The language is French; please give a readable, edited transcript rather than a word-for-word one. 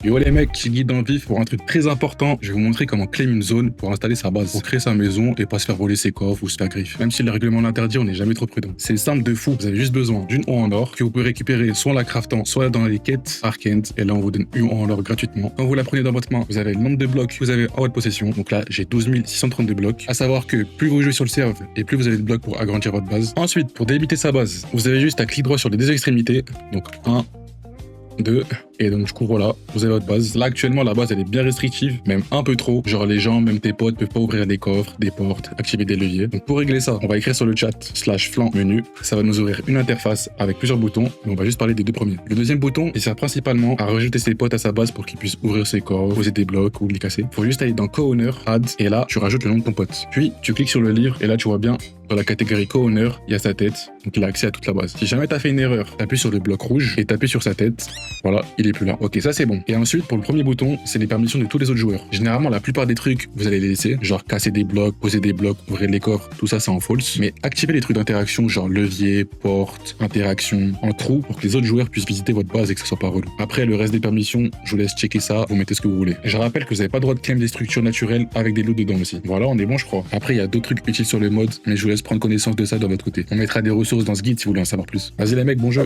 Yo les mecs, qui guide en vif pour un truc très important. Je vais vous montrer comment claim une zone pour installer sa base, pour créer sa maison et pas se faire voler ses coffres ou se faire griffe. Même si le règlement l'interdit, on n'est jamais trop prudent. C'est simple de fou, vous avez juste besoin d'une haut en or que vous pouvez récupérer soit en la craftant, soit dans les quêtes Arkend. Et là on vous donne une haut en or gratuitement. Quand vous la prenez dans votre main, vous avez le nombre de blocs que vous avez en votre possession. Donc là j'ai 12 632 blocs. À savoir que plus vous jouez sur le serve et plus vous avez de blocs pour agrandir votre base. Ensuite, pour débiter sa base, vous avez juste à clic droit sur les deux extrémités. Donc 1, 2, et donc du coup voilà, vous avez votre base. Là actuellement la base elle est bien restrictive, même un peu trop. Genre les gens, même tes potes, peuvent pas ouvrir des coffres, des portes, activer des leviers. Donc pour régler ça, on va écrire sur le chat /flanc menu. Ça va nous ouvrir une interface avec plusieurs boutons, et on va juste parler des deux premiers. Le deuxième bouton, il sert principalement à rajouter ses potes à sa base pour qu'ils puissent ouvrir ses coffres, poser des blocs ou les casser. Faut juste aller dans co-owner, add, et là tu rajoutes le nom de ton pote. Puis tu cliques sur le livre et là tu vois bien dans la catégorie co-owner, il y a sa tête, donc il a accès à toute la base. Si jamais t'as fait une erreur, t'appuies sur le bloc rouge et t'appuies sur sa tête. Voilà, il est plus là. Ok, ça c'est bon. Et ensuite, pour le premier bouton, c'est les permissions de tous les autres joueurs. Généralement, la plupart des trucs, vous allez les laisser, genre casser des blocs, poser des blocs, ouvrir les coffres, tout ça c'est en false. Mais activez les trucs d'interaction, genre levier, porte, interaction, en trou, pour que les autres joueurs puissent visiter votre base et que ça soit pas relou. Après, le reste des permissions, je vous laisse checker ça, vous mettez ce que vous voulez. Je rappelle que vous n'avez pas le droit de claim des structures naturelles avec des lots dedans aussi. Voilà, on est bon je crois. Après, il y a d'autres trucs utiles sur le mode, mais je vous laisse prendre connaissance de ça de votre côté. On mettra des ressources dans ce guide si vous voulez en savoir plus. Vas-y les mecs, bon jeu.